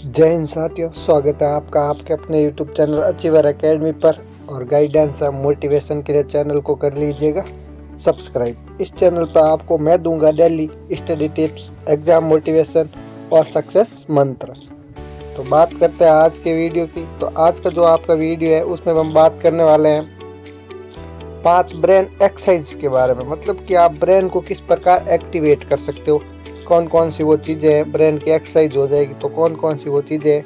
जय हिंद साथियों, स्वागत है आपका आपके अपने YouTube चैनल अचीवर एकेडमी पर। और गाइडेंस और मोटिवेशन के लिए चैनल को कर लीजिएगा सब्सक्राइब। इस चैनल पर आपको मैं दूंगा daily study tips, exam motivation और सक्सेस मंत्र। तो बात करते हैं आज के वीडियो की। तो आज का जो आपका वीडियो है उसमें हम बात करने वाले हैं 5 ब्रेन एक्सरसाइज के बारे में। मतलब कि आप ब्रेन को किस प्रकार एक्टिवेट कर सकते हो, कौन कौन सी वो चीज़ें हैं, ब्रेन की एक्सरसाइज हो जाएगी तो कौन कौन सी वो चीज़ें हैं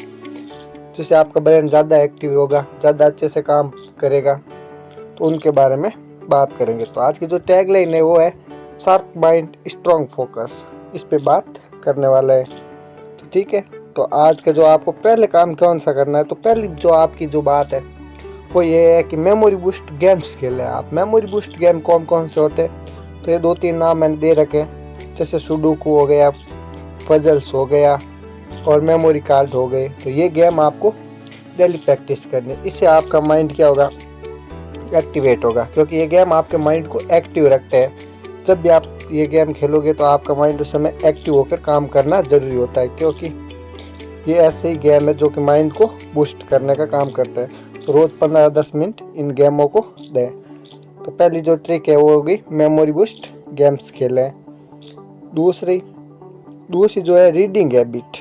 जिससे आपका ब्रेन ज़्यादा एक्टिव होगा, ज़्यादा अच्छे से काम करेगा, तो उनके बारे में बात करेंगे। तो आज की जो टैगलाइन है वो है शार्प माइंड स्ट्रॉन्ग फोकस। इस पे बात करने वाला है। तो ठीक है, तो आज का जो आपको पहले काम कौन सा करना है, तो पहली जो आपकी जो बात है वो ये है कि मेमोरी बूस्ट गेम्स खेलें आप। मेमोरी बूस्ट गेम कौन कौन से होते हैं, तो ये 2-3 नाम मैंने दे रखे हैं, जैसे सुडोकू हो गया, पजल्स हो गया और मेमोरी कार्ड हो गए। तो ये गेम आपको डेली प्रैक्टिस करनी, इससे आपका माइंड क्या होगा, एक्टिवेट होगा, क्योंकि ये गेम आपके माइंड को एक्टिव रखते हैं। जब भी आप ये गेम खेलोगे तो आपका माइंड उस समय एक्टिव होकर काम करना ज़रूरी होता है, क्योंकि ये ऐसे ही गेम है जो कि माइंड को बूस्ट करने का काम करते हैं। तो रोज़ 15-10 मिनट इन गेमों को दें। तो पहली जो ट्रिक है वो होगी मेमोरी बूस्ट गेम्स खेलें। दूसरी जो है रीडिंग हैबिट।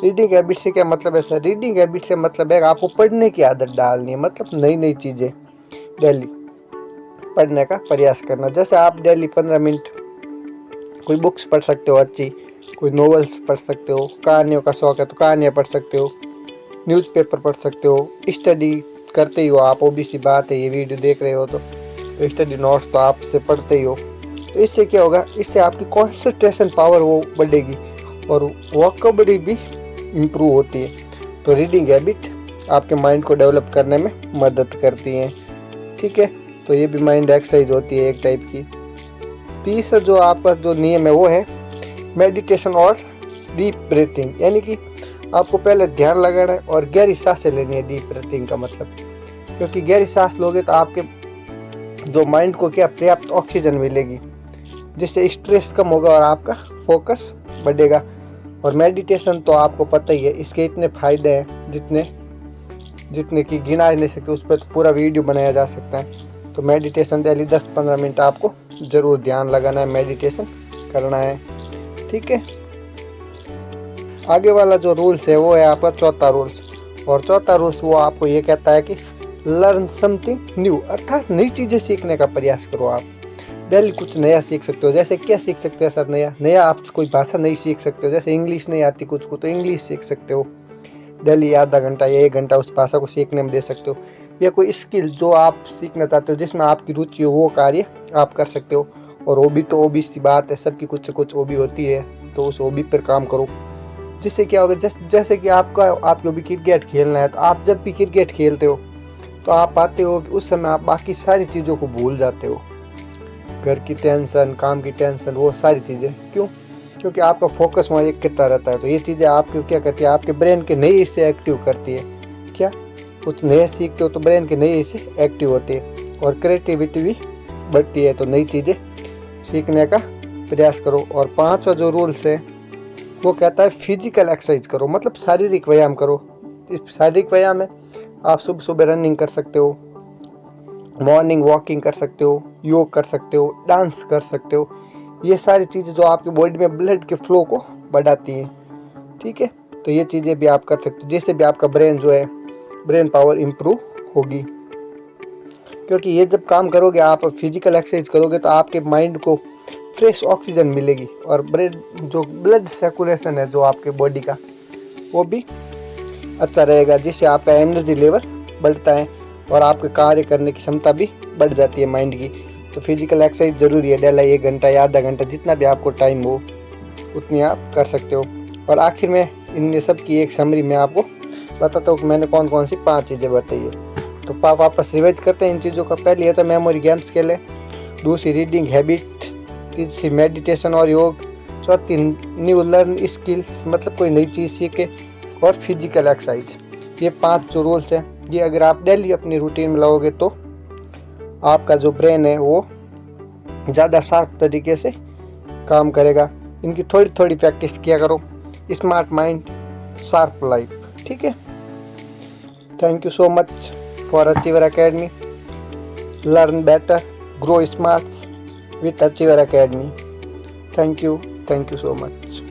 रीडिंग हैबिट से क्या मतलब है सर? रीडिंग हैबिट से मतलब है आपको पढ़ने की आदत डालनी है। मतलब नई नई चीज़ें डेली पढ़ने का प्रयास करना। जैसे आप डेली 15 मिनट कोई बुक्स पढ़ सकते हो अच्छी, कोई नॉवेल्स पढ़ सकते हो, कहानियों का शौक है तो कहानियाँ पढ़ सकते हो, न्यूज़पेपर पढ़ सकते हो, स्टडी करते ही हो आप, ओबीसी बात है, ये वीडियो देख रहे हो तो स्टडी नोट्स तो आपसे पढ़ते ही हो। तो इससे क्या होगा, इससे आपकी कंसंट्रेशन पावर वो बढ़ेगी और वोकैबुलरी भी इम्प्रूव होती है। तो रीडिंग हैबिट आपके माइंड को डेवलप करने में मदद करती हैं। ठीक है, तो ये भी माइंड एक्सरसाइज होती है एक टाइप की। तीसरा जो आपका जो नियम है वो है मेडिटेशन और डीप ब्रीथिंग। यानी कि आपको पहले ध्यान लगाना है और गहरी सांसें लेनी है। डीप ब्रीथिंग का मतलब, क्योंकि गहरी सांस लोगे तो आपके जो माइंड को क्या पर्याप्त ऑक्सीजन मिलेगी, जिससे स्ट्रेस कम होगा और आपका फोकस बढ़ेगा। और मेडिटेशन तो आपको पता ही है, इसके इतने फायदे हैं जितने कि गिना नहीं सकते, उस पर तो पूरा वीडियो बनाया जा सकता है। तो मेडिटेशन डेली 10-15 मिनट आपको ज़रूर ध्यान लगाना है, मेडिटेशन करना है। ठीक है, आगे वाला जो रूल्स है वो है आपका चौथा रूल्स। और चौथा रूल्स वो आपको ये कहता है कि लर्न समथिंग न्यू, अर्थात नई चीज़ें सीखने का प्रयास करो। आप डेली कुछ नया सीख सकते हो। जैसे क्या सीख सकते हैं सर? नया आप कोई भाषा नहीं सीख सकते हो। जैसे इंग्लिश नहीं आती कुछ को तो इंग्लिश सीख सकते हो। डेली आधा घंटा या 1 घंटा उस भाषा को सीखने में दे सकते हो। या कोई स्किल जो आप सीखना चाहते हो, जिसमें आपकी रुचि हो, वो कार्य आप कर सकते हो। और हॉबी तो हॉबी सी बात है, सबकी कुछ से कुछ हॉबी होती है, तो उस हॉबी पर काम करो। जिससे क्या होगा, जैसे कि आपको भी क्रिकेट खेलना है, तो आप जब भी क्रिकेट खेलते हो तो आप पाते हो कि उस समय आप बाकी सारी चीज़ों को भूल जाते हो। घर की टेंशन, काम की टेंशन, वो सारी चीज़ें। क्यों? क्योंकि आपका फोकस वहाँ एक करता रहता है। तो ये चीज़ें आपको क्या करती है, आपके ब्रेन के नए हिस्से एक्टिव करती है। क्या कुछ नए सीखते हो तो ब्रेन के नए हिस्से एक्टिव होते हैं और क्रिएटिविटी भी बढ़ती है। तो नई चीज़ें सीखने का प्रयास करो। और 5वां जो रूल्स है वो कहता है फिजिकल एक्सरसाइज करो, मतलब शारीरिक व्यायाम करो। इस शारीरिक व्यायाम में आप सुबह सुबह रनिंग कर सकते हो, मॉर्निंग वॉकिंग कर सकते हो, योग कर सकते हो, डांस कर सकते हो। ये सारी चीज़ें जो आपकी बॉडी में ब्लड के फ्लो को बढ़ाती हैं। ठीक है, तो ये चीज़ें भी आप कर सकते हो, जिससे भी आपका ब्रेन जो है, ब्रेन पावर इम्प्रूव होगी। क्योंकि ये जब काम करोगे, आप फिजिकल एक्सरसाइज करोगे तो आपके माइंड को फ्रेश ऑक्सीजन मिलेगी और जो ब्लड सर्कुलेशन है जो आपके बॉडी का, वो भी अच्छा रहेगा, जिससे आपका एनर्जी लेवल बढ़ता है और आपके कार्य करने की क्षमता भी बढ़ जाती है माइंड की। तो फिजिकल एक्सरसाइज ज़रूरी है। डेली 1 घंटा या आधा घंटा, जितना भी आपको टाइम हो उतनी आप कर सकते हो। और आखिर में इन सब की एक समरी मैं आपको बताता हूँ कि मैंने कौन कौन सी 5 चीज़ें बताई है। तो वापस रिवाइज करते हैं इन चीज़ों का। पहली है तो मेमोरी गेम्स खेलें, दूसरी रीडिंग हैबिट, तीसरी मेडिटेशन और योग, चौथी न्यू लर्न स्किल, मतलब कोई नई चीज़ सीखे, और फिजिकल एक्सरसाइज। ये 5 जो रूल्स हैं, ये अगर आप डेली अपनी रूटीन में लाओगे तो आपका जो ब्रेन है वो ज़्यादा शार्प तरीके से काम करेगा। इनकी थोड़ी थोड़ी प्रैक्टिस किया करो। Smart mind sharp life. ठीक है, thank you so much for achiever academy. Learn better, grow smart with achiever academy. Thank you so much.